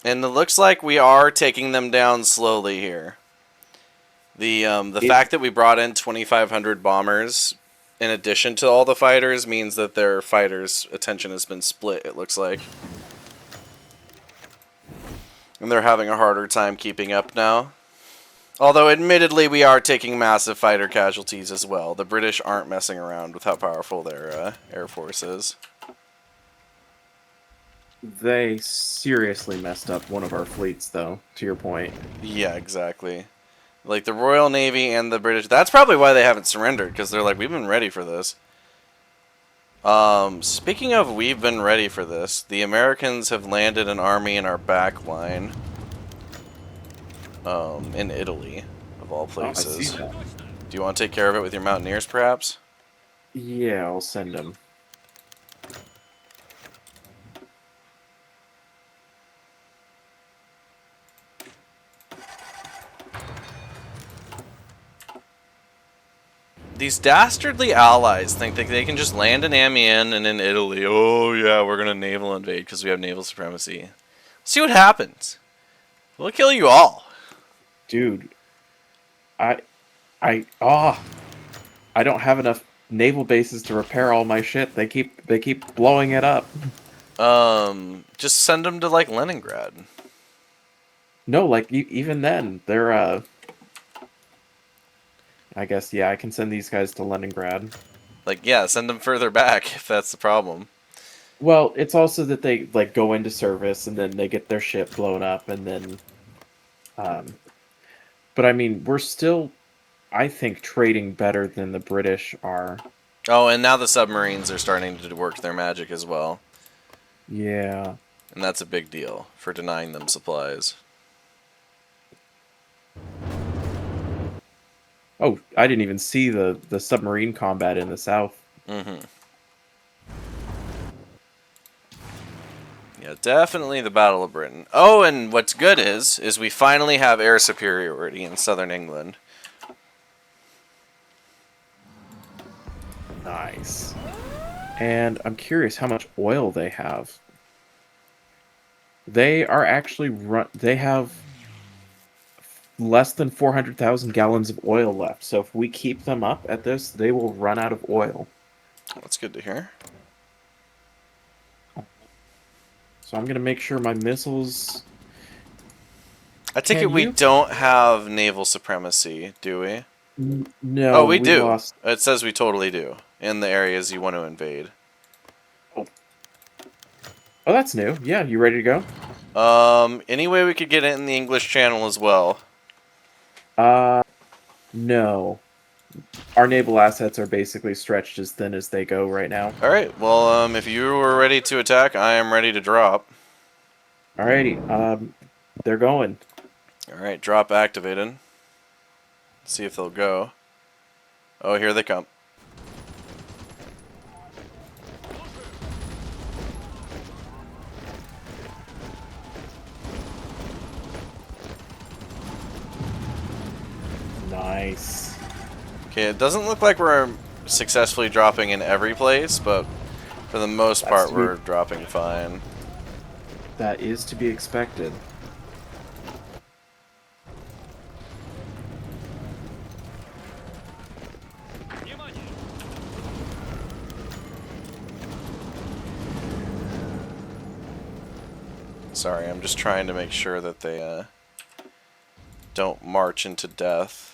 And it looks like we are taking them down slowly here. The fact that we brought in 2,500 bombers in addition to all the fighters means that their fighters' attention has been split, it looks like. And they're having a harder time keeping up now. Although, admittedly, we are taking massive fighter casualties as well. The British aren't messing around with how powerful their air force is. They seriously messed up one of our fleets, though, to your point. Yeah, exactly. Like, the Royal Navy and the British... That's probably why they haven't surrendered, because they're like, we've been ready for this. Speaking of we've been ready for this, the Americans have landed an army in our back line. In Italy, of all Oh, I see places. that. Do you want to take care of it with your mountaineers, perhaps? Yeah, I'll send them. These dastardly allies think that they can just land in Amiens and in Italy. Oh, yeah, we're going to naval invade because we have naval supremacy. See what happens. We'll kill you all. Dude, I I don't have enough naval bases to repair all my shit. They keep blowing it up. Just send them to, like, Leningrad. No, like even then, they're I guess yeah, I can send these guys to Leningrad. Like, yeah, send them further back if that's the problem. Well, it's also that they like go into service and then they get their ship blown up and then um but I mean, we're still I think trading better than the British are. Oh, and now the submarines are starting to work their magic as well. Yeah. And that's a big deal for denying them supplies. Oh, I didn't even see the submarine combat in the south. Mm-hmm. Yeah, definitely the Battle of Britain. Oh, and what's good is we finally have air superiority in southern England. Nice. And I'm curious how much oil they have. They are actually they have less than 400,000 gallons of oil left. So if we keep them up at this, they will run out of oil. That's good to hear. So I'm going to make sure my missiles... I take it we don't have naval supremacy, do we? No, oh, we do. Lost... It says we totally do in the areas you want to invade. Oh, that's new. Yeah, you ready to go? Any way we could get it in the English Channel as well. No. Our naval assets are basically stretched as thin as they go right now. Alright, well, if you were ready to attack, I am ready to drop. Alrighty, they're going. Alright, drop activated. See if they'll go. Oh, here they come. Nice. Okay, it doesn't look like we're successfully dropping in every place, but for the most part, we're dropping fine. That is to be expected. Sorry, I'm just trying to make sure that they don't march into death.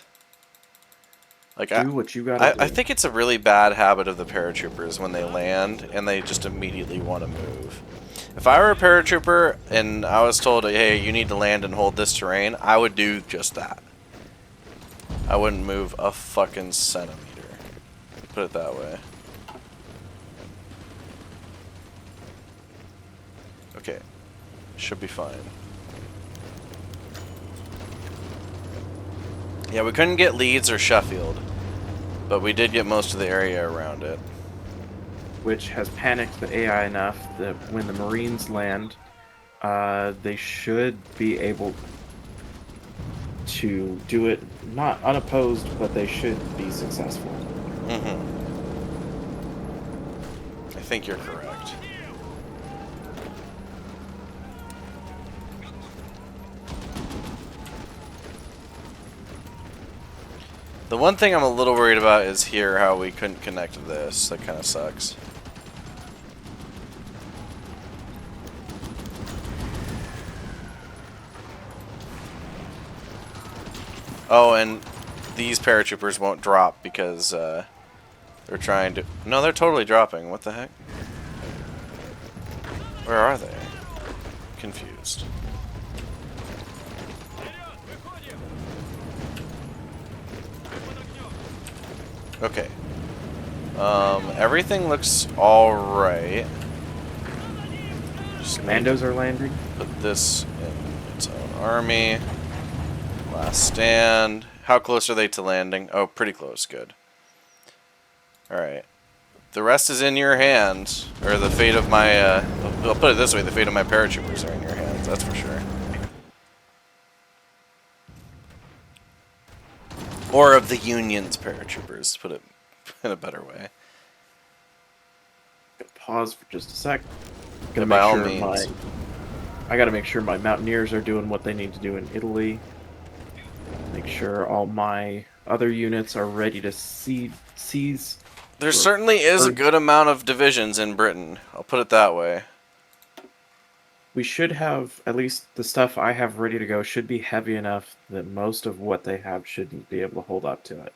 Like, do what you gotta do. I think it's a really bad habit of the paratroopers when they land and they just immediately want to move. If I were a paratrooper and I was told, hey, you need to land and hold this terrain, I would do just that. I wouldn't move a fucking centimeter. Put it that way. Okay. Should be fine. Yeah, we couldn't get Leeds or Sheffield, but we did get most of the area around it. Which has panicked the AI enough that when the Marines land, they should be able to do it not unopposed, but they should be successful. Mm-hmm. I think you're correct. The one thing I'm a little worried about is here, how we couldn't connect to this. That kind of sucks. Oh, and these paratroopers won't drop because they're trying to... No, they're totally dropping. What the heck? Where are they? Confused. Okay. Everything looks alright. Commandos are landing. Put this in its own army. Last stand. How close are they to landing? Oh, pretty close. Good. Alright. The rest is in your hands. Or the fate of my, I'll put it this way, the fate of my paratroopers are in your hands, that's for sure. Or of the Union's paratroopers, to put it in a better way. Pause for just a sec. Yeah, by all means. I gotta make sure my mountaineers are doing what they need to do in Italy. Make sure all my other units are ready to seize. There certainly is a good amount of divisions in Britain. I'll put it that way. We should have, at least the stuff I have ready to go should be heavy enough that most of what they have shouldn't be able to hold up to it.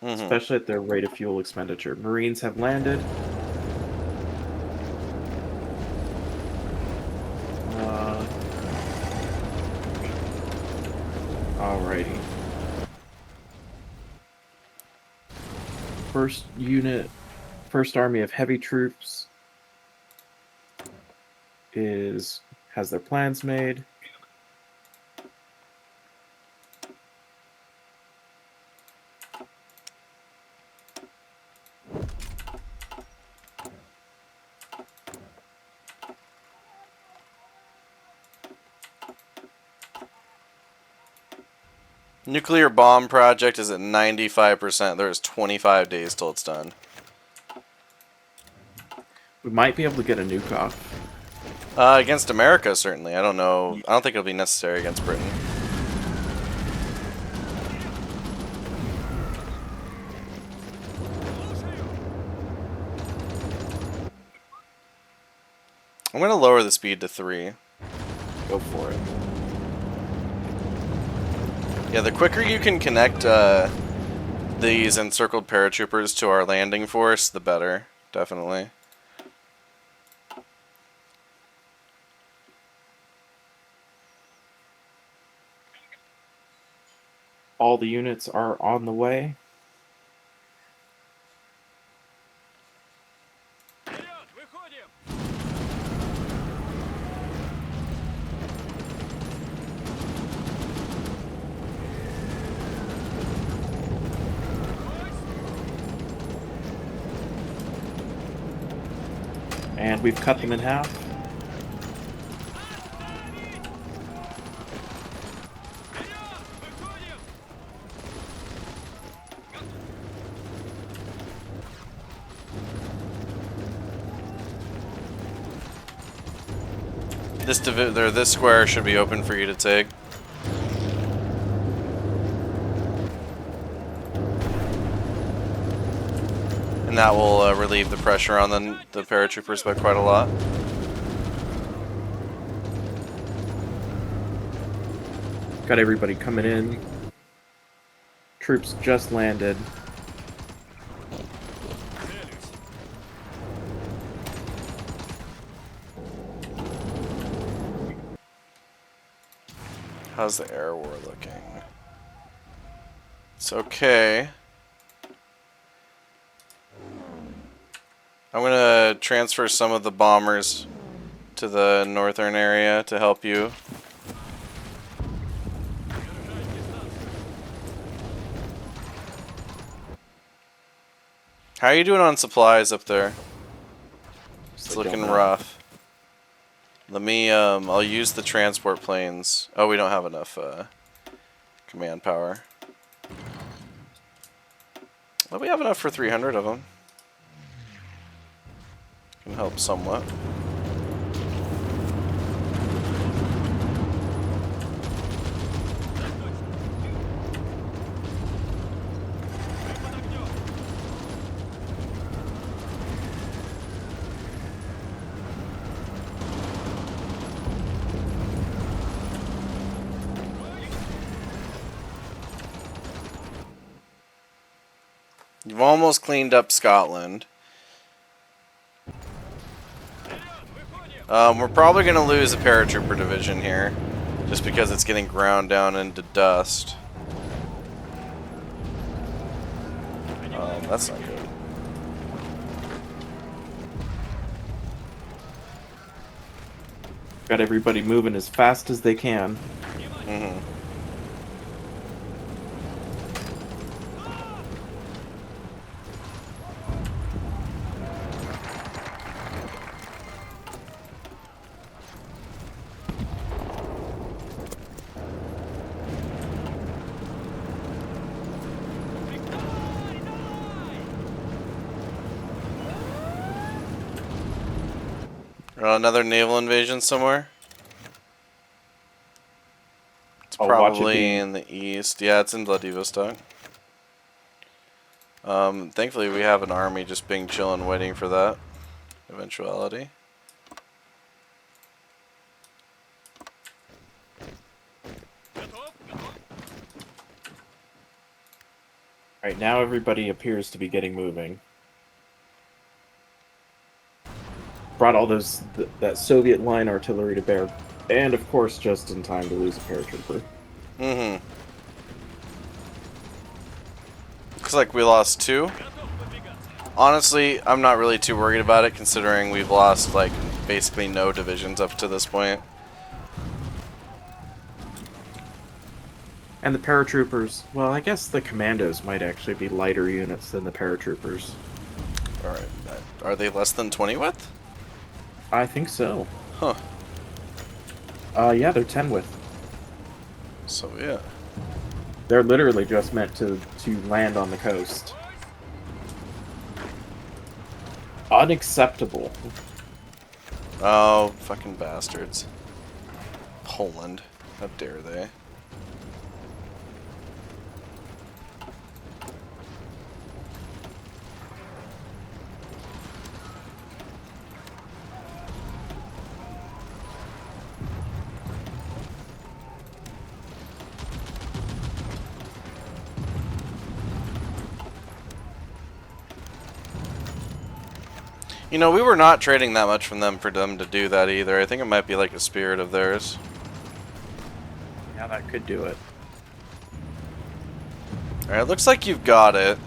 Mm-hmm. Especially at their rate of fuel expenditure. Marines have landed. Alrighty. First army of heavy troops has their plans made. Nuclear bomb project is at 95%. There's 25 days till it's done. We might be able to get a nuke off. Against America, certainly. I don't know. I don't think it'll be necessary against Britain. I'm going to lower the speed to 3. Go for it. Yeah, the quicker you can connect these encircled paratroopers to our landing force, the better. Definitely. All the units are on the way. And we've cut them in half. This square should be open for you to take. And that will relieve the pressure on the paratroopers by quite a lot. Got everybody coming in. Troops just landed. How's the air war looking? It's okay. I'm gonna transfer some of the bombers to the northern area to help you. How are you doing on supplies up there? It's looking rough. Let me, I'll use the transport planes. Oh, we don't have enough, command power. Well, we have enough for 300 of them. Can help somewhat. You've almost cleaned up Scotland. We're probably going to lose a paratrooper division here, just because it's getting ground down into dust. That's not good. Got everybody moving as fast as they can. Mm-hmm. Another naval invasion somewhere? It's I'll watch it probably being... in the east. Yeah, it's in Vladivostok. Thankfully we have an army just being chilling waiting for that eventuality. Right now, everybody appears to be getting moving. Brought all that Soviet line artillery to bear, and of course, just in time to lose a paratrooper. Mm-hmm. Looks like we lost 2. Honestly, I'm not really too worried about it, considering we've lost, like, basically no divisions up to this point. And the paratroopers, well, I guess the commandos might actually be lighter units than the paratroopers. Alright, are they less than 20 width? I think so. Huh. Yeah, they're 10 width. So, yeah. They're literally just meant to land on the coast. Unacceptable. Oh, fucking bastards. Poland. How dare they? You know, we were not trading that much from them for them to do that either. I think it might be like a spirit of theirs. Yeah, that could do it. Alright, looks like you've got it.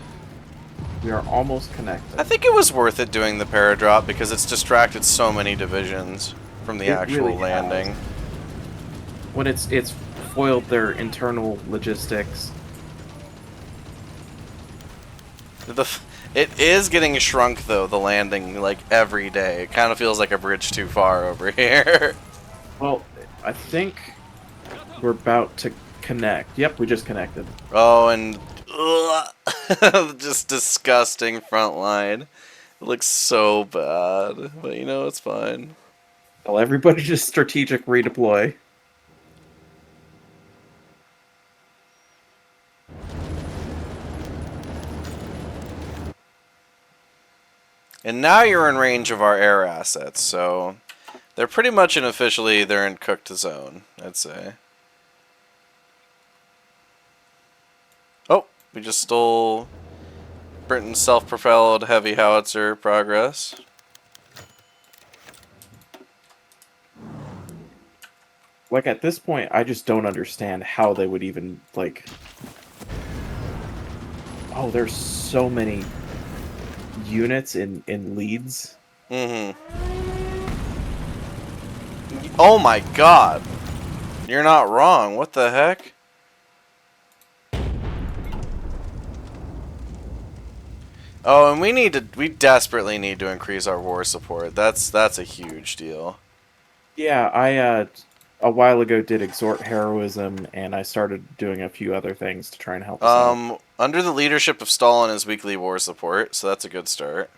We are almost connected. I think it was worth it doing the paradrop because it's distracted so many divisions from the actual really landing. has. When it's foiled their internal logistics. It is getting shrunk though, the landing, like every day. It kind of feels like a bridge too far over here. Well, I think we're about to connect. Yep, we just connected. Oh, and just disgusting front line. It looks so bad, but you know, it's fine. Well, everybody just strategic redeploy. And now you're in range of our air assets, so they're pretty much unofficially they're in cooked zone, I'd say. Oh, we just stole Britain's self-propelled heavy howitzer progress. Like, at this point, I just don't understand how they would even, like... Oh, there's so many units in Leeds. Mm-hmm. Oh my god! You're not wrong, what the heck? Oh, and we desperately need to increase our war support. That's a huge deal. Yeah, I a while ago did exhort heroism, and I started doing a few other things to try and help us out. Under the leadership of Stalin is weekly war support, so that's a good start.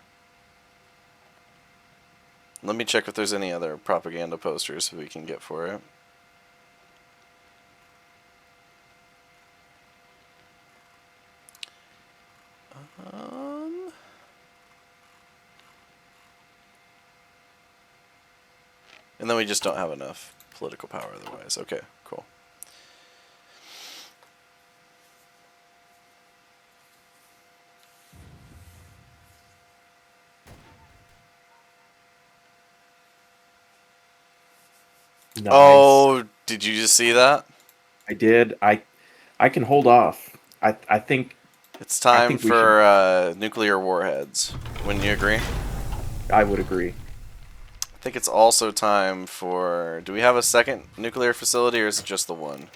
Let me check if there's any other propaganda posters we can get for it. And then we just don't have enough political power otherwise. Okay, cool. Nice. Oh, did you just see that? I did. I can hold off. I think It's I time think we should. for nuclear warheads. Wouldn't you agree? I would agree. I think it's also time for... Do we have a second nuclear facility, or is it just the one?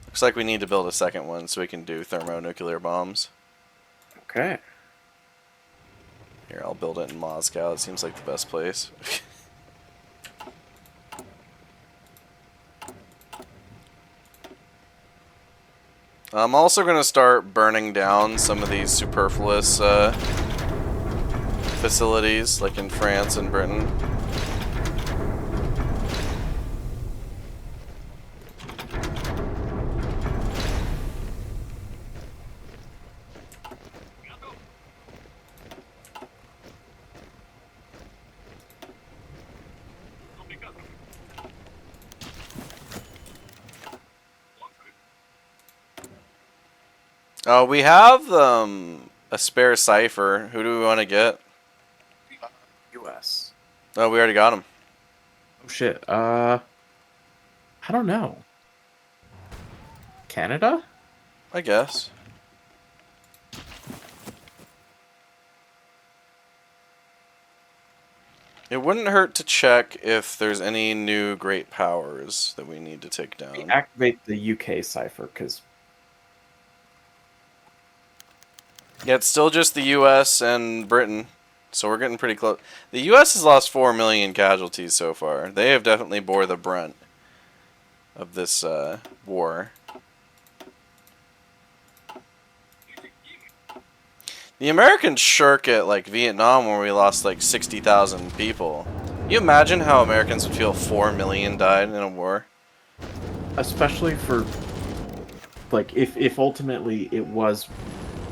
Looks like we need to build a second one so we can do thermonuclear bombs. Okay. Here, I'll build it in Moscow. It seems like the best place. I'm also going to start burning down some of these superfluous facilities, like in France and Britain. We have a spare cipher. Who do we want to get? U.S. Oh, we already got him. Oh shit. I don't know. Canada? I guess. It wouldn't hurt to check if there's any new great powers that we need to take down. Activate the UK cipher because Yeah, it's still just the U.S. and Britain, so we're getting pretty close. The U.S. has lost 4 million casualties so far. They have definitely bore the brunt of this war. The Americans shirk at like Vietnam, where we lost like 60,000 people. Can you imagine how Americans would feel if 4 million died in a war? especially for like if ultimately it was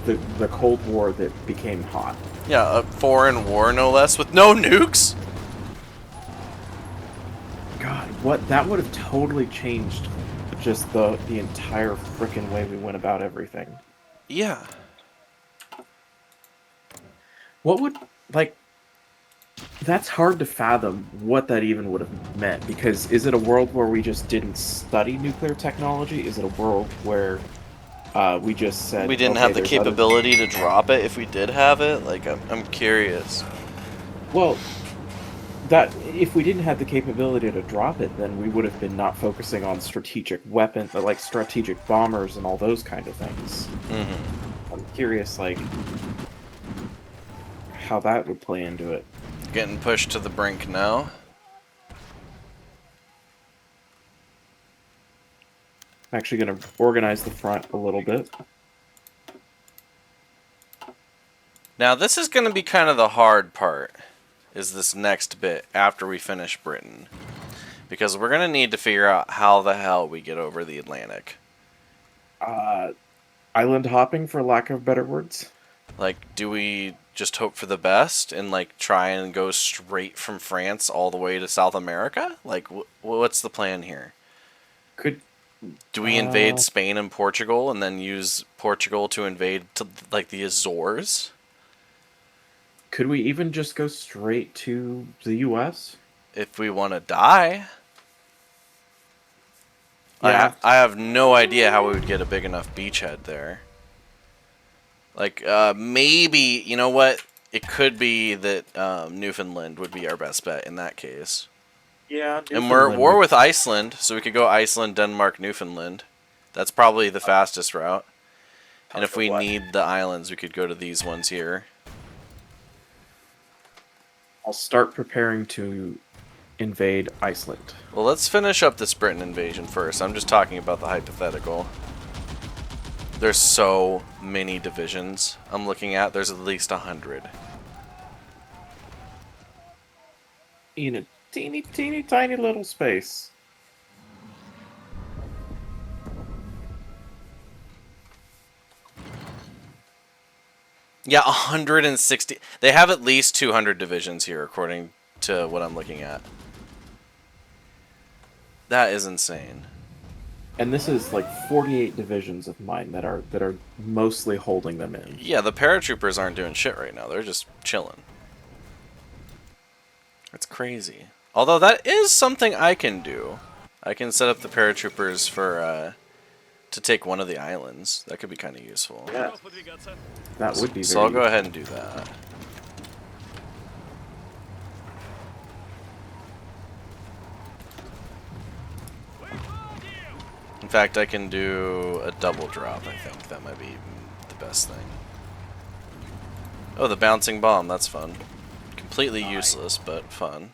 the Cold War that became hot. Yeah, a foreign war no less, with no nukes? God, what that would have totally changed just the entire frickin' way we went about everything. Yeah. What would like that's hard to fathom what that even would have meant because is it a world where we just didn't study nuclear technology? Is it a world where we just said We didn't okay, have the there's other capability to drop it if we did have it? Like, I'm curious. well that if we didn't have the capability to drop it, then we would have been not focusing on strategic weapons, like strategic bombers and all those kind of things. I'm curious, like, how that would play into it. Getting pushed to the brink now. I'm actually going to organize the front a little bit. Now, this is going to be kind of the hard part, is this next bit after we finish Britain. Because we're going to need to figure out how the hell we get over the Atlantic. Island hopping, for lack of better words. Like, do we just hope for the best and, like, try and go straight from France all the way to South America? Like, what's the plan here? Do we invade Spain and Portugal and then use Portugal to invade, like, the Azores? Could we even just go straight to the U.S.? If we want to die. Yeah. I have no idea how we would get a big enough beachhead there. Like, maybe, you know what? It could be that Newfoundland would be our best bet in that case. Yeah. And we're at war with Iceland, so we could go Iceland, Denmark, Newfoundland. That's probably the fastest route. And if we need the islands, we could go to these ones here. I'll start preparing to invade Iceland. Well, let's finish up this Britain invasion first. I'm just talking about the hypothetical. There's so many divisions I'm looking at. There's at least 100. In a teeny, teeny, tiny little space. Yeah, 160. They have at least 200 divisions here, according to what I'm looking at. That is insane. And this is like 48 divisions of mine that are mostly holding them in. Yeah, the paratroopers aren't doing shit right now. They're just chilling. That's crazy. Although that is something I can do. I can set up the paratroopers for to take one of the islands. That could be kind of useful. Yeah, that would be So very I'll go useful. ahead and do that. In fact, I can do a double drop, I think. That might be the best thing. Oh, the bouncing bomb. That's fun. Completely useless, but fun.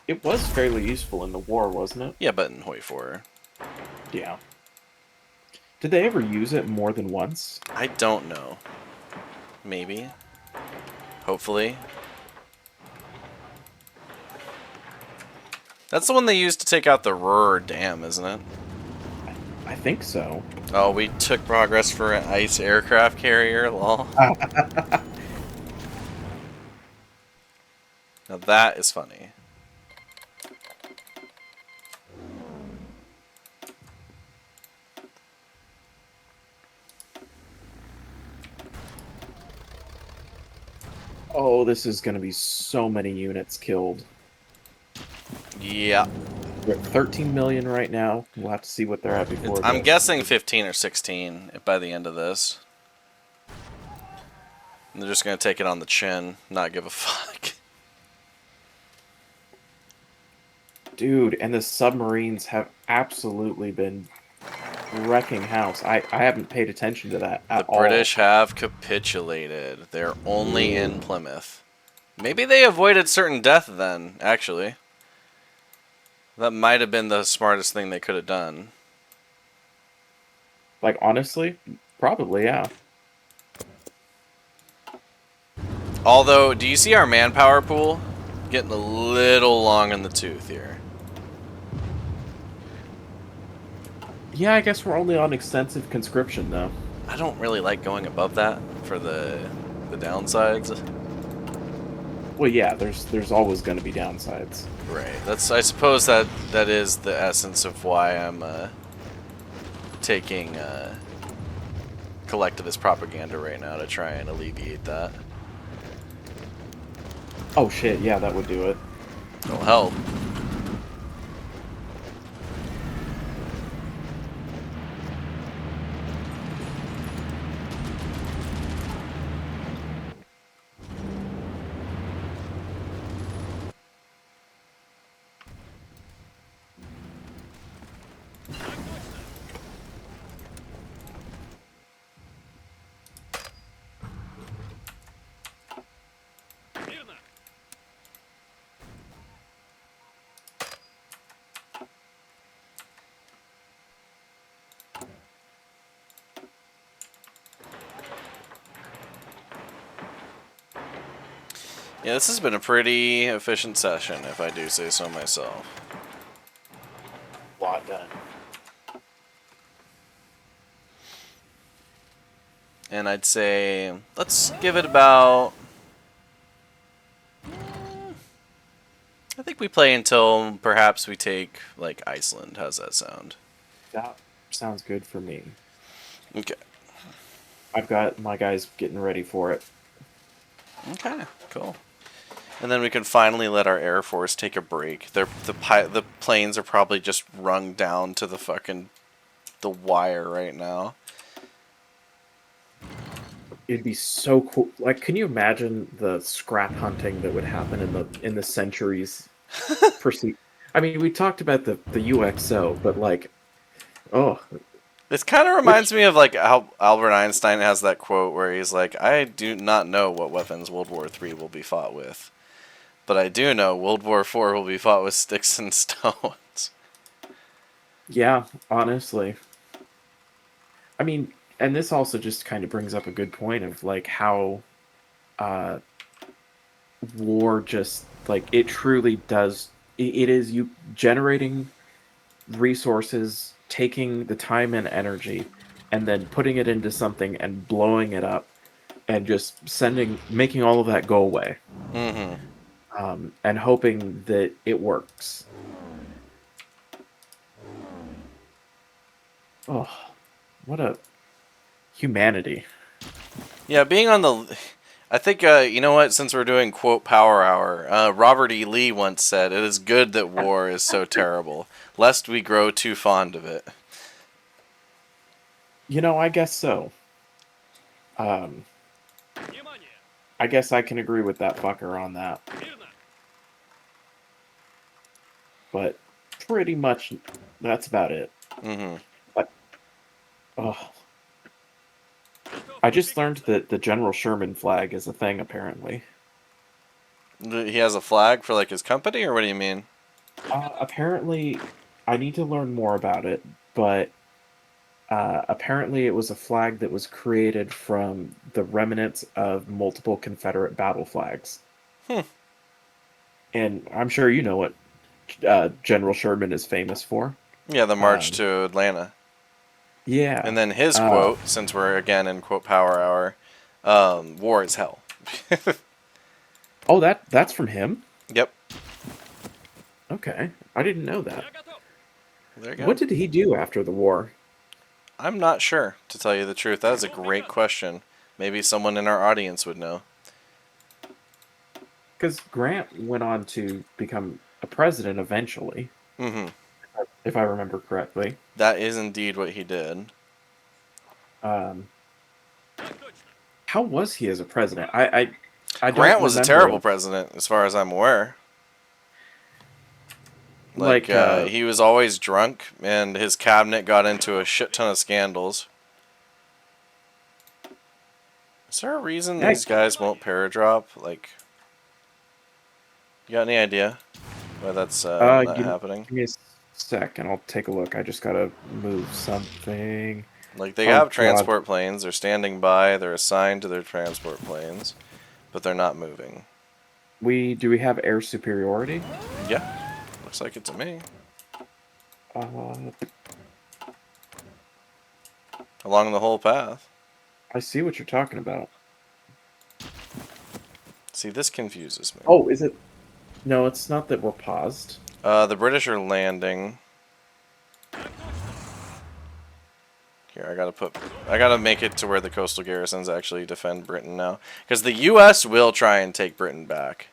It was fairly useful in the war, wasn't it? Yeah, but in HOI4. Yeah. Did they ever use it more than once? I don't know. Maybe. Hopefully. That's the one they used to take out the Ruhr Dam, isn't it? I think so. Oh, we took progress for an ice aircraft carrier, lol. Now that is funny. Oh, this is going to be so many units killed. Yeah. We're at 13 million right now. We'll have to see what they're at before I'm this. guessing 15 or 16 by the end of this. And they're just going to take it on the chin, not give a fuck. Dude, and the submarines have absolutely been wrecking house. I haven't paid attention to that The at all. British have capitulated. They're only in Plymouth. Maybe they avoided certain death then, actually. That might have been the smartest thing they could have done. Like, honestly, probably, yeah. Although, do you see our manpower pool? Getting a little long in the tooth here. Yeah, I guess we're only on extensive conscription, though. I don't really like going above that for the downsides. Well, yeah, there's always going to be downsides. Right. That's, I suppose that is the essence of why I'm taking collectivist propaganda right now to try and alleviate that. Oh shit, yeah, that would do it. It'll help. Yeah, this has been a pretty efficient session, if I do say so myself. Lot done. And I'd say, let's give it about... I think we play until perhaps we take, like, Iceland. How's that sound? That sounds good for me. Okay. I've got my guys getting ready for it. Okay, cool. And then we can finally let our Air Force take a break. The planes are probably just wrung down to the wire right now. It'd be so cool. Like, can you imagine the scrap hunting that would happen in the centuries proceed? I mean, we talked about the UXO, but like, oh, This kind of reminds me of like how Albert Einstein has that quote where he's like, "I do not know what weapons World War III will be fought with, but I do know World War IV will be fought with sticks and stones." yeah, honestly. I mean, and this also just kind of brings up a good point of like how uh, war just like it truly does. It is you generating resources, taking the time and energy, and then putting it into something and blowing it up, and just making all of that go away, Mm-hmm. and hoping that it works. Oh, what a humanity! Yeah, being on the... I think, you know what, since we're doing quote power hour, Robert E. Lee once said, "It is good that war is so terrible, lest we grow too fond of it." I guess so. Um, I guess I can agree with that fucker on that. But pretty much that's about it. Hmm. But, oh, I just learned that the General Sherman flag is a thing, apparently. He has a flag for, like, his company, or what do you mean? Apparently, I need to learn more about it, but apparently it was a flag that was created from the remnants of multiple Confederate battle flags. Hmm. And I'm sure you know what General Sherman is famous for. Yeah, the march Um, to Atlanta. And yeah. then his Uh, quote, since we're again in quote power hour, war is hell. oh, that's from him? Yep. Okay. I didn't know that. There you What go. did he do after the war? I'm not sure, to tell you the truth. That is a great question. Maybe someone in our audience would know. Because Grant went on to become a president eventually, Hmm. if I remember correctly. That is indeed what he did. Um, how was he as a president? I don't Grant was a terrible remember. president, as far as I'm aware. Like, Like, he was always drunk, and his cabinet got into a shit ton of scandals. Is there a reason yeah, these guys won't paradrop? Like, you got any idea why that's not happening? give me a sec and I'll take a look. I just gotta move something. Like, they Oh have God, transport planes, they're standing by, they're assigned to their transport planes, but they're not moving. we have air superiority? Yeah, looks like it to me. Uh, Along the whole path. I see what you're talking about. See, this confuses me. Oh, is it? No, it's not that we're paused. The British are landing. Here, I gotta make it to where the coastal garrisons actually defend Britain now. Because the U.S. will try and take Britain back.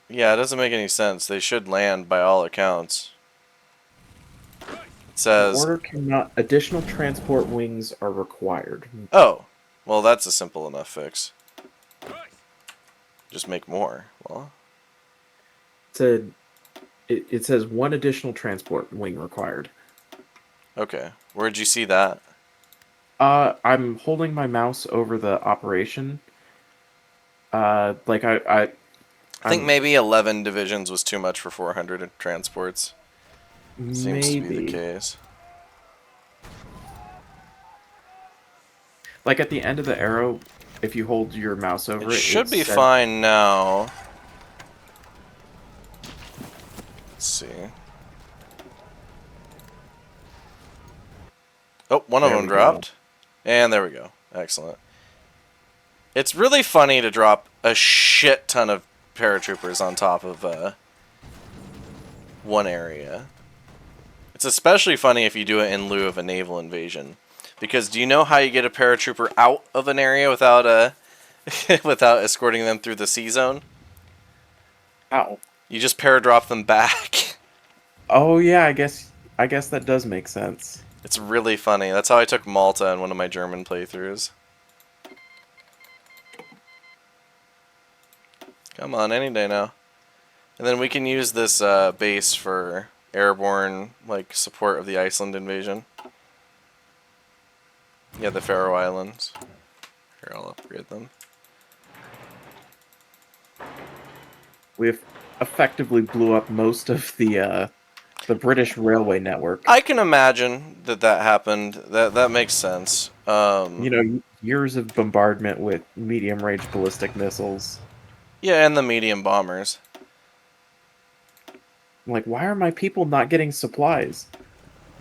Yeah, it doesn't make any sense. They should land by all accounts. It The says, order cannot. Additional transport wings are required. oh, well, that's a simple enough fix. Just make more. Well, Said it says one additional transport wing required. okay. Where'd you see that? I'm holding my mouse over the operation. Like I think I'm maybe 11 divisions was too much for 400 transports. Seems to be the maybe case. like at the end of the arrow, if you hold your mouse It over it, should it be said, fine now. Let's see. Oh, one of there them we go. dropped. And there we go. Excellent. It's really funny to drop a shit ton of paratroopers on top of one area. It's especially funny if you do it in lieu of a naval invasion. Because do you know how you get a paratrooper out of an area without without escorting them through the sea zone? Ow. You just paradrop them back. Oh yeah, I guess that does make sense. It's really funny. That's how I took Malta in one of my German playthroughs. Come on, any day now. And then we can use this base for airborne like support of the Iceland invasion. Yeah, the Faroe Islands. Here, I'll upgrade them. We've effectively blew up most of the British railway network. I can imagine that that happened. That makes sense. Years of bombardment with medium range ballistic missiles. Yeah, and the medium bombers. I'm like, why are my people not getting supplies?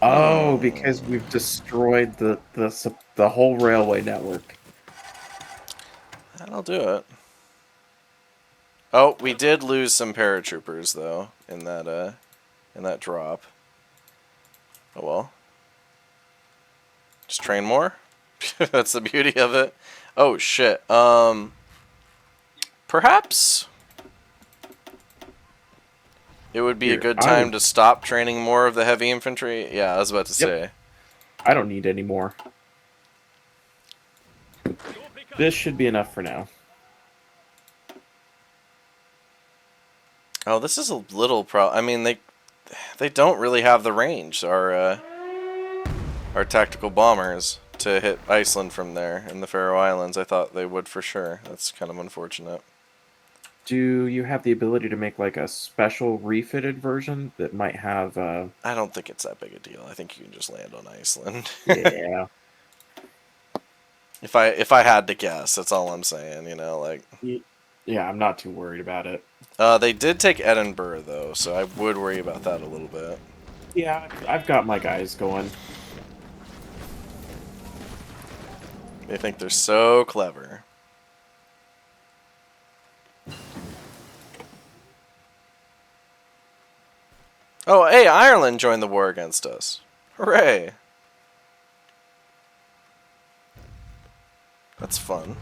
Oh, because Hmm. we've destroyed the whole railway network. That'll do it. Oh, we did lose some paratroopers though in that drop. Oh well. Just train more. That's the beauty of it. Oh shit. Perhaps it would be a Here, good time to stop training more of the heavy infantry. Yeah, I was about to Yep. say. I don't need any more. This should be enough for now. Oh, this is a little I mean, they don't really have the range. Our tactical bombers to hit Iceland from there in the Faroe Islands. I thought they would for sure. That's kind of unfortunate. Do you have the ability to make like a special refitted version that might have I don't think it's that big a deal. I think you can just land on Iceland. yeah. If I had to guess, that's all I'm saying. You know, like Yeah, I'm not too worried about it. they did take Edinburgh though, so I would worry about that a little bit. Yeah, I've got my guys going. They think they're so clever. Oh, hey, Ireland joined the war against us. Hooray! That's fun.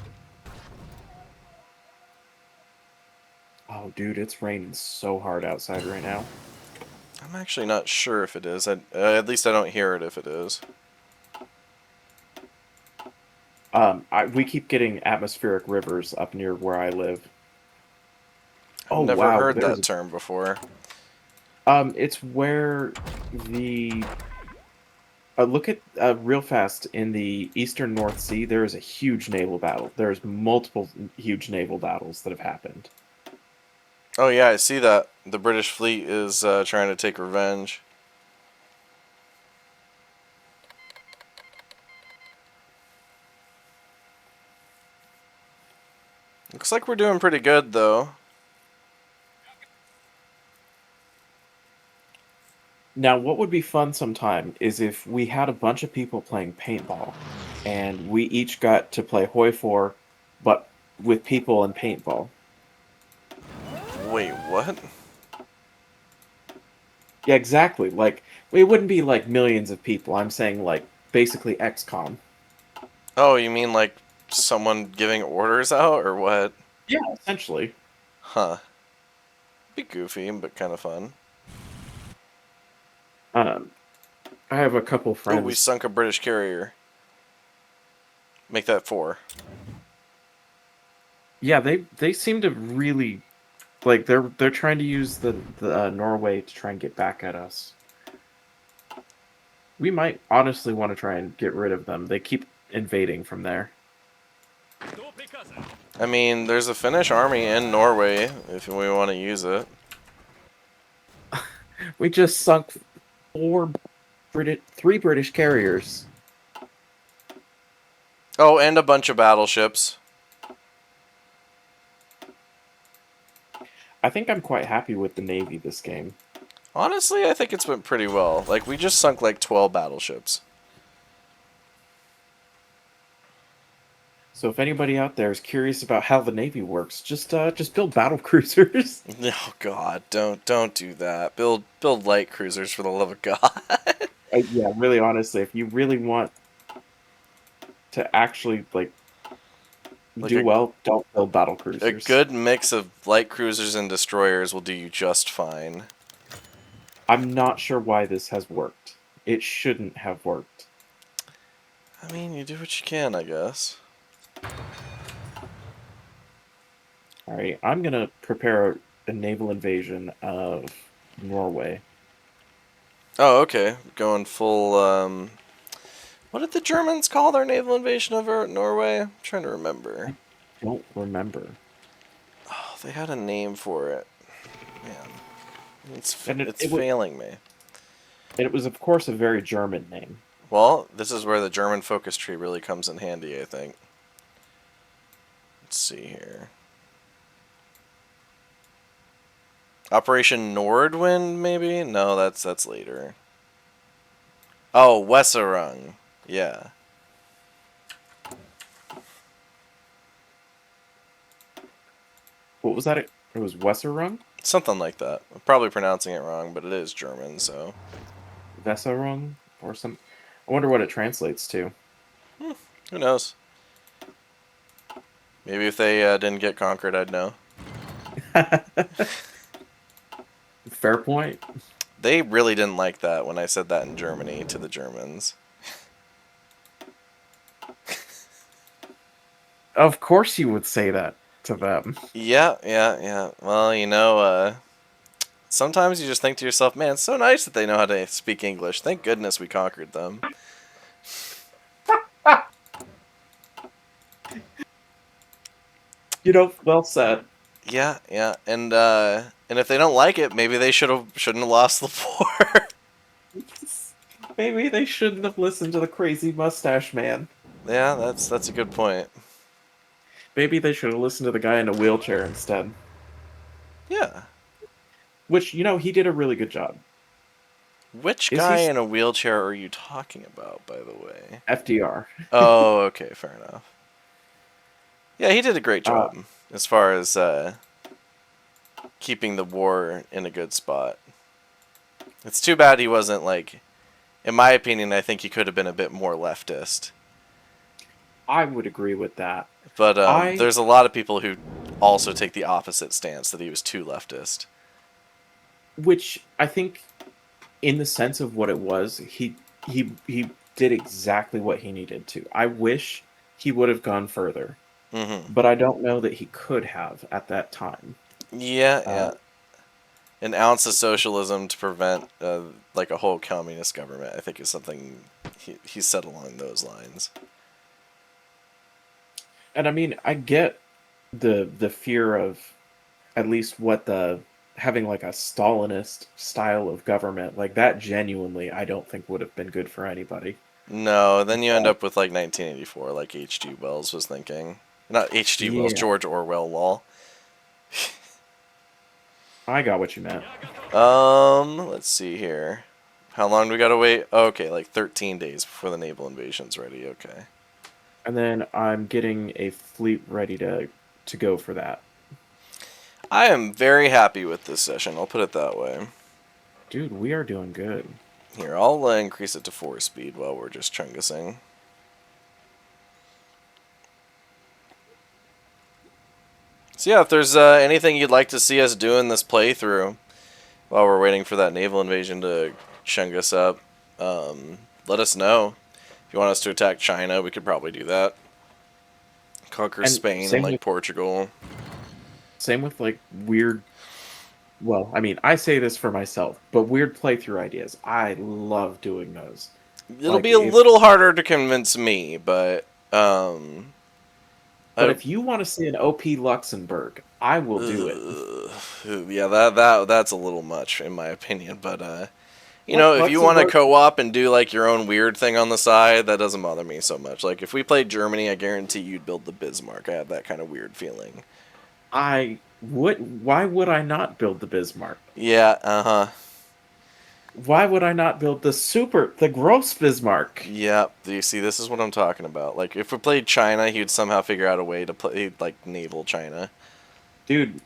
Oh, dude, it's raining so hard outside right now. I'm actually not sure if it is. At least I don't hear it if it is. We keep getting atmospheric rivers up near where I live. I've Oh never wow, heard that term before. it's where the look at real fast in the eastern North Sea. There is a huge naval battle. There's multiple huge naval battles that have happened. Oh yeah, I see that. The British fleet is trying to take revenge. Looks like we're doing pretty good, though. Now, what would be fun sometime is if we had a bunch of people playing paintball, and we each got to play HOI4, but with people and paintball. Wait, what? Yeah, exactly. Like, it wouldn't be like millions of people. I'm saying like basically XCOM. Oh, you mean like someone giving orders out, or what? Yeah, essentially. Huh. Be goofy, but kind of fun. Um, I have a couple Ooh, we friends. sunk a British carrier. Make that 4. Yeah, they seem to really like they're trying to use the Norway to try and get back at us. We might honestly want to try and get rid of them. They keep invading from there. I mean, there's a Finnish army in Norway if we want to use it. We just sunk three British carriers. Oh, and a bunch of battleships. I think I'm quite happy with the Navy this game. Honestly, I think it's went pretty well. Like, we just sunk like 12 battleships. So if anybody out there is curious about how the Navy works, just build battle cruisers. Oh God, don't do that. Build light cruisers for the love of God. Yeah, really honestly, if you really want to actually like Like do well, don't build battle cruisers. a good mix of light cruisers and destroyers will do you just fine. I'm not sure why this has worked. It shouldn't have worked. I mean, you do what you can, I guess. All right, I'm gonna prepare a naval invasion of Norway. Oh, okay. Going full. What did the Germans call their naval invasion of Norway? I'm trying to remember. I don't remember. Oh, they had a name for it. Man, it's And it's failing me. it was, of course, a very German name. Well, this is where the German focus tree really comes in handy, I think. Let's see here. Operation Nordwind, maybe? No, that's later. Oh, Weserung. Yeah. What was that? It was Weserung? Something like that. I'm probably pronouncing it wrong, but it is German, so. Weserung? Or some... I wonder what it translates to. Who knows? Maybe if they didn't get conquered, I'd know. Fair point. They really didn't like that when I said that in Germany to the Germans. Of course you would say that to them. Yeah, yeah, yeah. Well, sometimes you just think to yourself, man, it's so nice that they know how to speak English. Thank goodness we conquered them. Well said. Yeah, yeah. And if they don't like it, maybe they shouldn't have lost the war. Maybe they shouldn't have listened to the crazy mustache man. Yeah, that's a good point. Maybe they should have listened to the guy in a wheelchair instead. Yeah. Which, he did a really good job. Which Is guy he in a wheelchair are you talking about, by the way? FDR? Oh, okay, fair enough. Yeah, he did a great Uh, job as far as keeping the war in a good spot. It's too bad he wasn't like, in my opinion, I think he could have been a bit more leftist. I would agree with that. But I, there's a lot of people who also take the opposite stance that he was too leftist. which I think, in the sense of what it was, he did exactly what he needed to. I wish he would have gone further, Hmm. but I don't know that he could have at that time. Yeah, Uh, yeah. An ounce of socialism to prevent like a whole communist government, I think is something he said along those lines. and I mean, I get the fear of at least what the having like a Stalinist style of government like that genuinely I don't think would have been good for anybody. No, then you end up with like 1984, like H.G. Wells was thinking. Not H.G. Wells, Yeah, George Orwell lol. I got what you meant. Let's see here. How long do we gotta wait? Okay, like 13 days before the naval invasion's ready. Okay. And then I'm getting a fleet ready to go for that. I am very happy with this session. I'll put it that way. Dude, we are doing good. Here, I'll increase it to 4 speed while we're just chungusing. So yeah, if there's anything you'd like to see us do in this playthrough while we're waiting for that naval invasion to chungus up, let us know. If you want us to attack China, we could probably do that. Conquer And Spain and like Portugal. same with like weird, well, I mean, I say this for myself, but weird playthrough ideas. I love doing those. It'll Like be a if little harder to convince me, but but I, if you want to see an OP Luxembourg, I will do it. yeah, that's a little much in my opinion. But if you want to Luxembourg, co-op and do like your own weird thing on the side, that doesn't bother me so much. Like if we played Germany, I guarantee you'd build the Bismarck. I have that kind of weird feeling. I would. Why would I not build the Bismarck? Yeah, uh-huh. Why would I not build the Gross Bismarck? Yeah, do you see, this is what I'm talking about. Like, if we played China, he'd somehow figure out a way to play, like, naval China. Dude,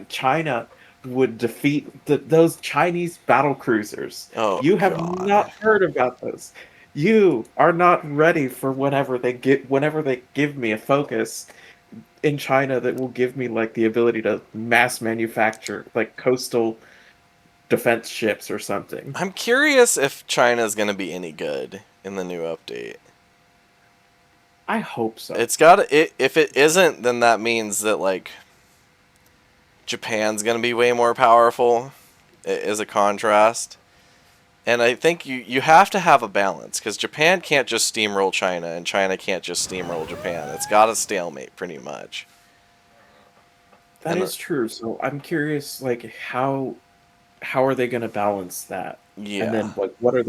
China would defeat those Chinese battle cruisers. Oh, You have God. not heard about those. You are not ready for whenever they give me a focus in China that will give me like the ability to mass manufacture like coastal defense ships or something. I'm curious if China's gonna be any good in the new update. I hope so. It's got it. If it isn't, then that means that like Japan's gonna be way more powerful as a contrast. And I think you have to have a balance because Japan can't just steamroll China and China can't just steamroll Japan. It's got a stalemate pretty much. That And is true. So I'm curious, like how are they going to balance that? And yeah. then like what are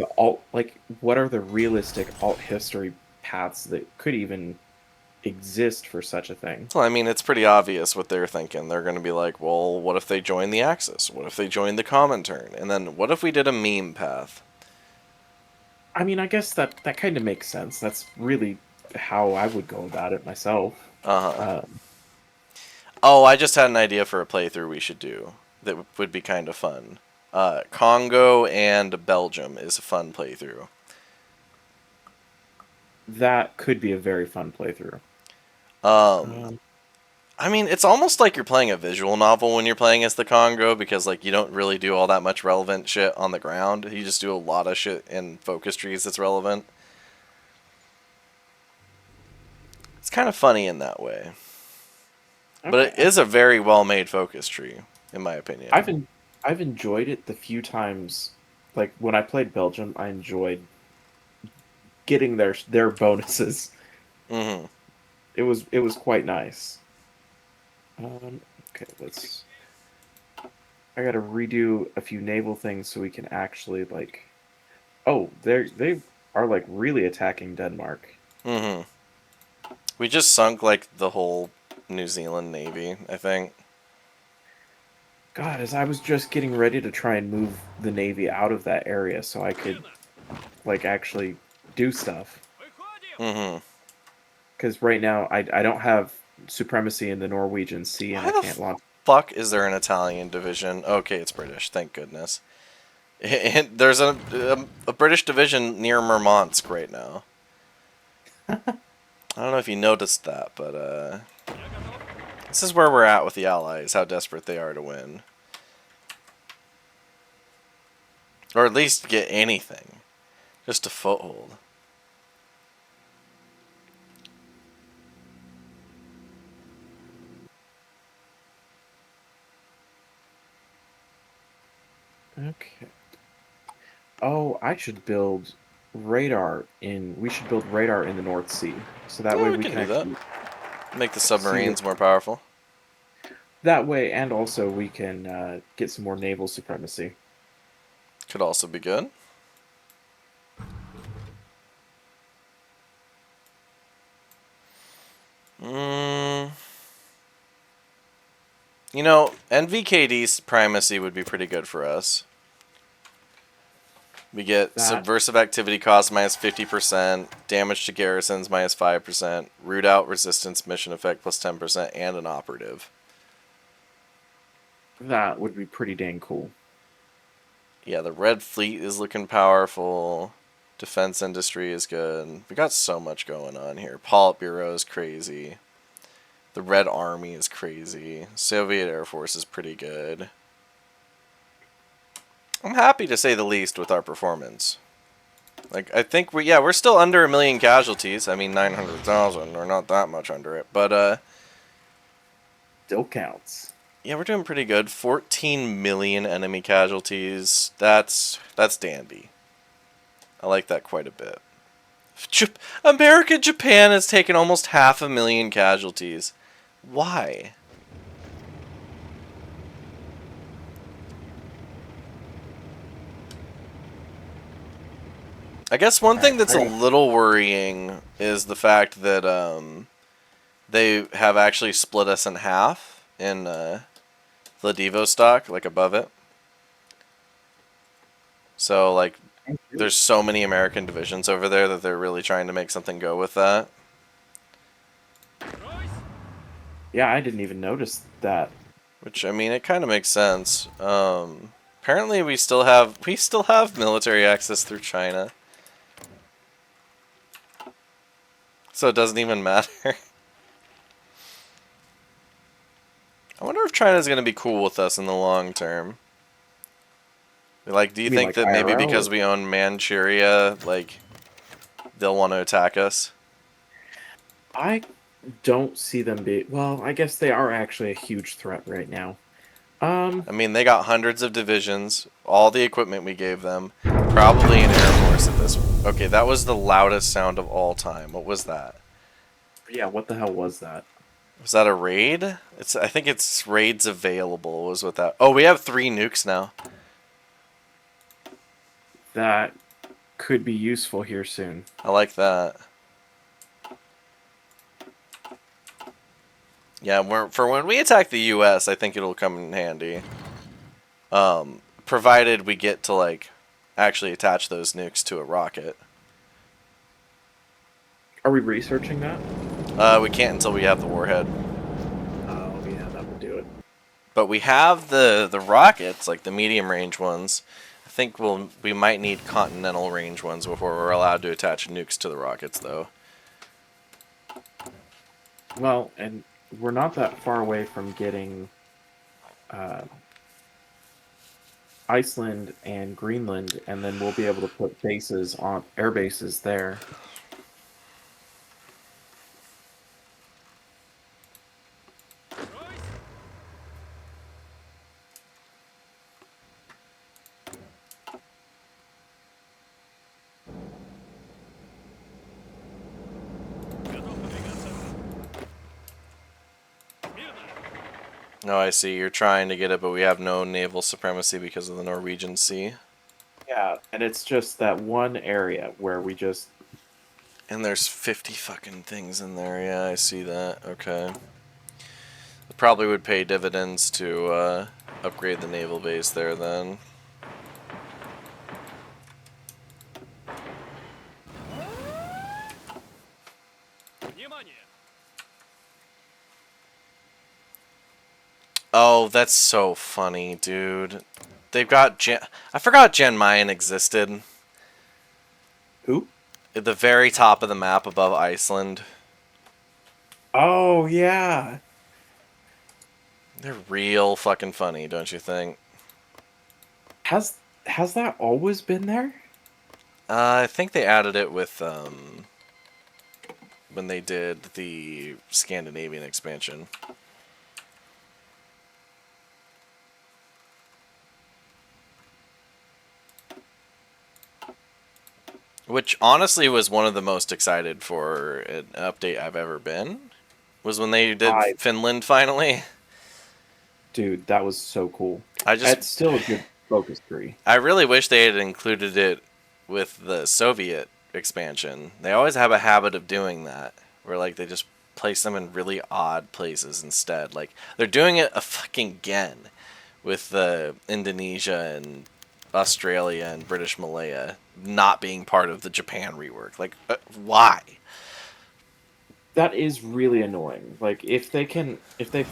the realistic alt history paths that could even exist for such a thing? Well, I mean, it's pretty obvious what they're thinking. They're going to be like, well, what if they join the Axis? What if they join the Comintern? And then what if we did a meme path? I mean, I guess that kind of makes sense. That's really how I would go about it myself. Uh-huh. Um, Oh, I just had an idea for a playthrough we should do that would be kind of fun. Congo and Belgium is a fun playthrough. that could be a very fun playthrough. Um, Um, I mean, it's almost like you're playing a visual novel when you're playing as the Congo because like you don't really do all that much relevant shit on the ground. You just do a lot of shit in focus trees that's relevant. It's kind of funny in that way, but it okay. is a very well made focus tree, in my I've opinion. en- I've enjoyed it the few times. Like when I played Belgium, I enjoyed getting their bonuses. Hmm. It was quite nice. Okay, let's. I got to redo a few naval things so we can actually like. Oh, they are like really attacking Denmark. Hmm. We just sunk like the whole New Zealand Navy, I think. God, as I was just getting ready to try and move the Navy out of that area so I could like actually do stuff. Hmm. Because right now I don't have supremacy in the Norwegian Sea and Why I the can't launch. fuck is there an Italian division? Okay, it's British. Thank goodness. And there's a British division near Murmansk right now. I don't know if you noticed that, but this is where we're at with the Allies. How desperate they are to win, or at least get anything, just a foothold. Okay. Oh, I should build radar in. We should build radar in the North Sea, so that Yeah, way we we can can do that. actually Make the see what. submarines more powerful. That way, and also we can get some more naval supremacy. Could also be good. Mm, you know, NVKD's primacy would be pretty good for us. We get That subversive activity cost minus 50%, damage to garrisons minus 5%, root out resistance mission effect plus 10%, and an operative. that would be pretty dang cool. Yeah, the Red Fleet is looking powerful. Defense industry is good. We got so much going on here. Politburo is crazy. The Red Army is crazy. Soviet Air Force is pretty good. I'm happy to say the least with our performance. Like I think we're still under 1 million casualties. I mean 900,000. We're not that much under it, but Still counts. yeah, we're doing pretty good. 14 million enemy casualties. That's dandy. I like that quite a bit. America Japan has taken almost 500,000 casualties. Why? I guess one All thing right, that's I a got. little worrying is the fact that they have actually split us in half in Vladivostok, like above it. So like, there's so many American divisions over there that they're really trying to make something go with that. Yeah, I didn't even notice that. Which I mean, it kind of makes sense. Apparently, we still have military access through China, so it doesn't even matter. I wonder if China's gonna be cool with us in the long term. Like, do you You mean think like that maybe IRL because or? we own Manchuria, like, they'll want to attack us? I don't see them be. Well, I guess they are actually a huge threat right now. Um, I mean, they got hundreds of divisions, all the equipment we gave them, probably an air force at this. Okay, that was the loudest sound of all time. What was that? yeah, what the hell was that? Was that a raid? I think it's raids available was what that. Oh, we have 3 nukes now. That could be useful here soon. I like that. Yeah, for when we attack the U.S., I think it'll come in handy. Provided we get to like actually attach those nukes to a rocket. Are we researching that? We can't until we have the warhead. Oh, yeah, that would do it. But we have the rockets, like the medium range ones. I think we might need continental range ones before we're allowed to attach nukes to the rockets, though. Well, and we're not that far away from getting uh, Iceland and Greenland, and then we'll be able to put bases on air bases there. No, I see. You're trying to get it, but we have no naval supremacy because of the Norwegian Sea. Yeah, and it's just that one area where we just And there's 50 fucking things in there. Yeah, I see that. Okay. It probably would pay dividends to upgrade the naval base there then. Oh, that's so funny, dude. They've got I forgot Jan Mayen existed. who? At the very top of the map above Iceland. Oh yeah. They're real fucking funny, don't you think? Has that always been there? I think they added it with when they did the Scandinavian expansion. Which honestly was one of the most excited for an update I've ever been. Was when they did I Finland finally. Dude, that was so cool. I just It's still a good focus tree. I really wish they had included it with the Soviet expansion. They always have a habit of doing that, where like they just place them in really odd places instead. Like they're doing it a fucking again with the Indonesia and Australia and British Malaya not being part of the Japan rework. Like why? That is really annoying. Like if they oh, If they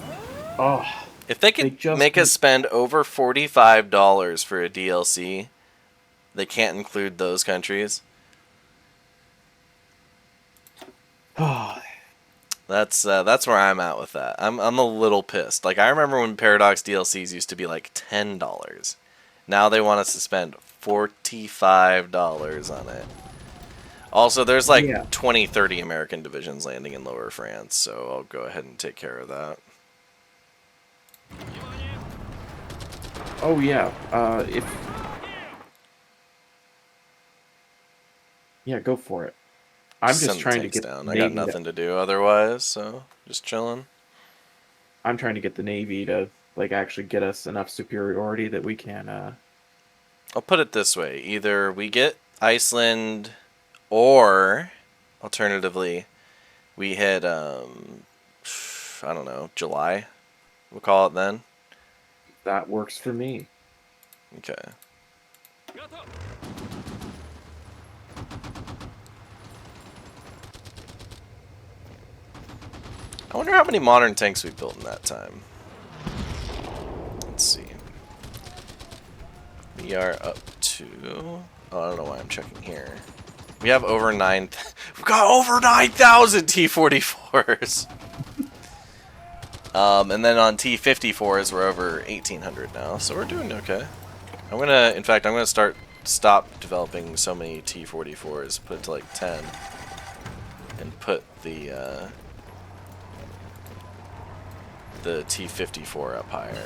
they can just make us spend over $45 for a DLC, they can't include those countries. oh, That's where I'm at with that. I'm a little pissed. Like I remember when Paradox DLCs used to be like $10. Now they want us to spend $45 on it. Also, there's yeah. like 20, 30 American divisions landing in Lower France, so I'll go ahead and take care of that. Oh yeah. If yeah, go for it. I'm just Send the trying to tanks get down. the I got Navy to nothing to do otherwise, so just chilling. I'm trying to get the Navy to like actually get us enough superiority that we can I'll put it this way. Either we get Iceland or alternatively we hit I don't know, July. We'll call it then. that works for me. Okay. I wonder how many modern tanks we built in that time. Let's see. We are up to... Oh, I don't know why I'm checking here. We have over 9... We've got over 9,000 T-44s! And then on T-54s, we're over 1,800 now, so we're doing okay. I'm gonna... In fact, I'm gonna stop developing so many T-44s, put it to like 10. And put the T-54 up higher.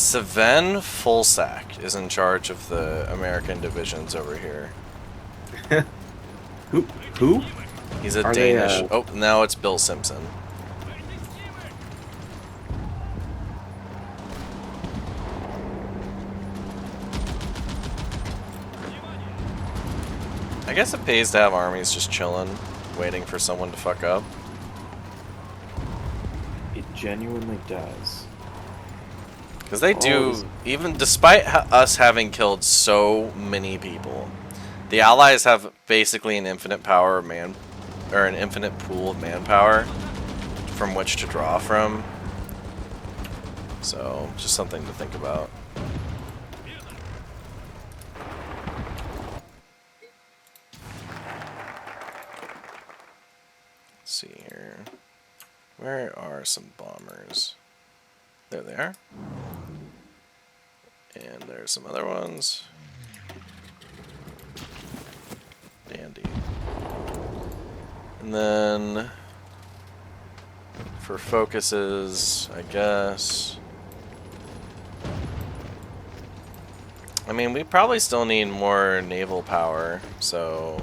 Sven Fulsack is in charge of the American divisions over here. Who? Who? He's a Are they, Danish... Oh, now it's Bill Simpson. I guess it pays to have armies just chilling, waiting for someone to fuck up. It genuinely does. Because they do, even despite us having killed so many people, the Allies have basically an infinite power of or an infinite pool of manpower from which to draw from. So, just something to think about. Let's see here. Where are some bombers? There they are. And there's some other ones. Dandy. And then for focuses, I guess. I mean, we probably still need more naval power, so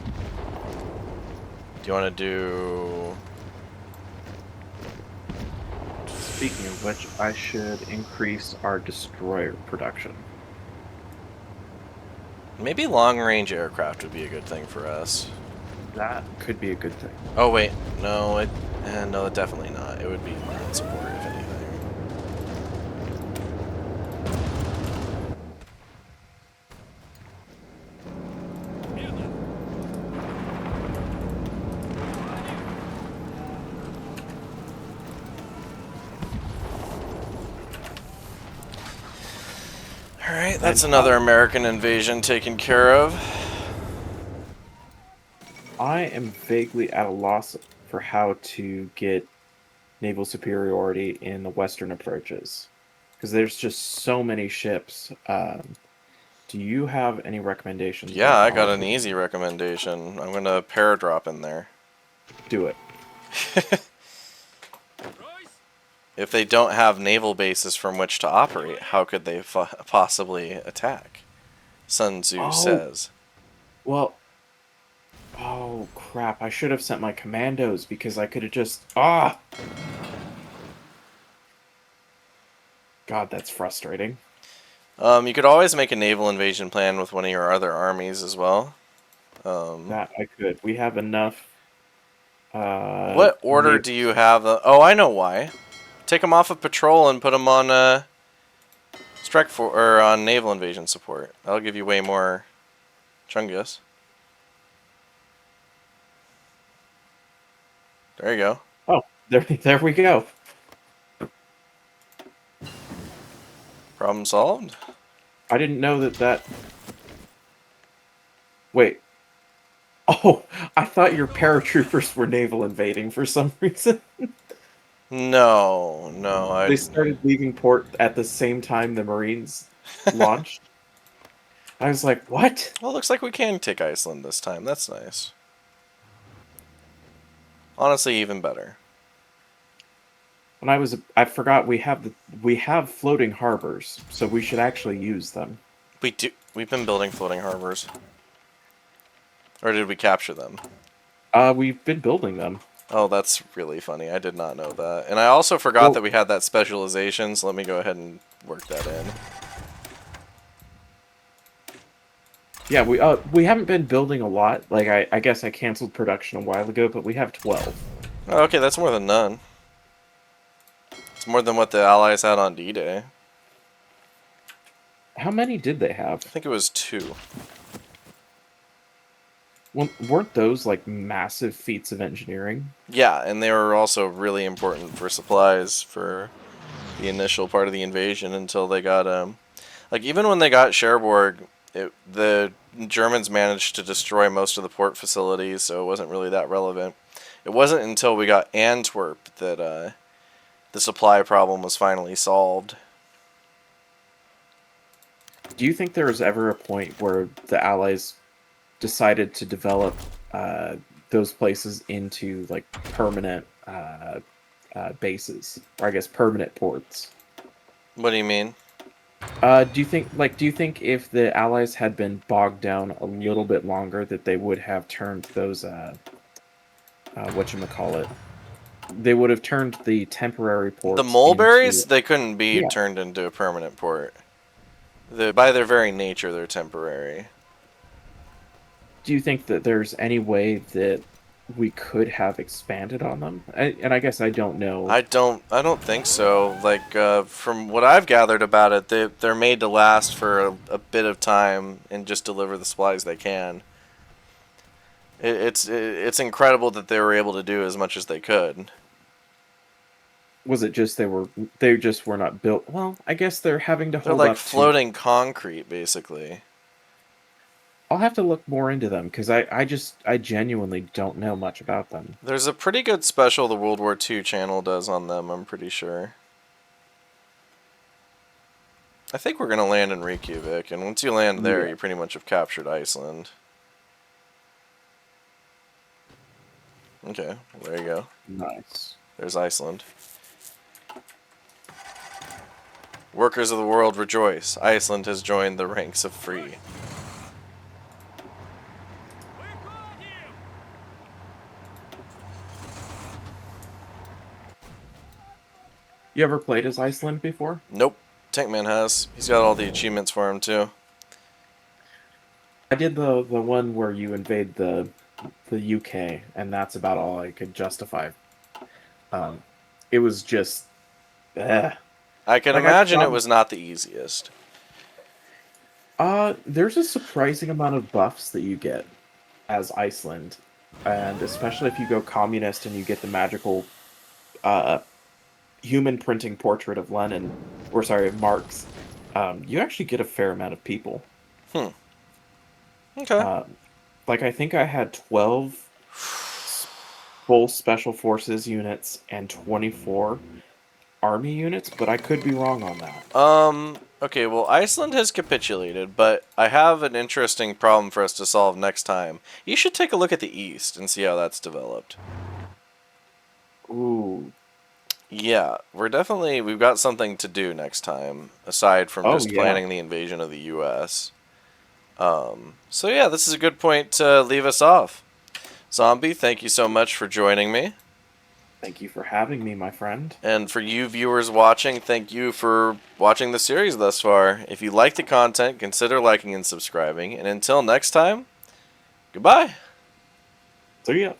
do you want to do... Speaking of which, I should increase our destroyer production. Maybe long-range aircraft would be a good thing for us. That could be a good thing. Oh wait, no, no, definitely not. It would be ground support, if anything. Alright, that's another American invasion taken care of. I am vaguely at a loss for how to get naval superiority in the western approaches. Because there's just so many ships. Do you have any recommendations? Yeah, I got how an easy recommendation. I'm gonna paradrop in there. do it? If they don't have naval bases from which to operate, how could they possibly attack? Sun Tzu says. Well, oh crap! I should have sent my commandos because I could have just God, that's frustrating. You could always make a naval invasion plan with one of your other armies as well. That I could. We have enough. What order do you have? Oh, I know why. Take them off of patrol and put them on strike for or on naval invasion support. That'll give you way more chungus. There you go. Oh, there we go. Problem solved. I didn't know that. Wait. Oh, I thought your paratroopers were naval invading for some reason. No, no, They started leaving port at the same time the Marines launched. I was like, what? Well, it looks like we can take Iceland this time. That's nice. Honestly, even better. When I forgot we have floating harbors, so we should actually use them. We do. We've been building floating harbors. Or did we capture them? We've been building them. Oh, that's really funny. I did not know that. And I also forgot that we had that specialization, so let me go ahead and work that in. Yeah, we haven't been building a lot. Like I guess I canceled production a while ago, but we have 12. Oh, okay, that's more than none. It's more than what the Allies had on D-Day. How many did they have? I think it was 2. Well, weren't those like massive feats of engineering? Yeah, and they were also really important for supplies for the initial part of the invasion until they got like even when they got Cherbourg, the Germans managed to destroy most of the port facilities, so it wasn't really that relevant. It wasn't until we got Antwerp that the supply problem was finally solved. Do you think there was ever a point where the Allies decided to develop those places into like permanent bases, or I guess permanent ports? What do you mean? Do you think if the Allies had been bogged down a little bit longer, that they would have turned those whatchamacallit? They would have turned the temporary ports. The mulberries, into... they couldn't be turned into a permanent port. By their very nature, they're temporary. Do you think that there's any way that we could have expanded on them? And I guess I don't know. I don't think so. Like from what I've gathered about it, they're made to last for a bit of time and just deliver the supplies they can. It's incredible that they were able to do as much as they could. Was it just they just were not built well? I guess they're having to They're hold like up to. floating concrete, basically. I'll have to look more into them because I genuinely don't know much about them. There's a pretty good special the World War II channel does on them, I'm pretty sure. I think we're going to land in Reykjavik, and once you land there, Yeah. you pretty much have captured Iceland. Okay, well, there you go. Nice. There's Iceland. Workers of the world rejoice. Iceland has joined the ranks of free. You ever played as Iceland before? Nope. Tankman has. He's got all the achievements for him, too. I did the one where you invade the UK, and that's about all I could justify. Um, it was just, eh. I can Like I imagine it found, was not the easiest. there's a surprising amount of buffs that you get as Iceland, and especially if you go communist and you get the magical uh human printing portrait of Lenin, or sorry, of Marx, you actually get a fair amount of people. Hmm. Okay. Um, like I think I had 12 full special forces units and 24 army units, but I could be wrong on that. Okay, well, Iceland has capitulated, but I have an interesting problem for us to solve next time. You should take a look at the East and see how that's developed. Ooh. Yeah, we've got something to do next time, aside from Oh just yeah. planning the invasion of the U.S. So yeah, this is a good point to leave us off. Zombie, thank you so much for joining me. Thank you for having me, my friend. And for you viewers watching, thank you for watching the series thus far. If you like the content, consider liking and subscribing. And until next time, goodbye. See ya.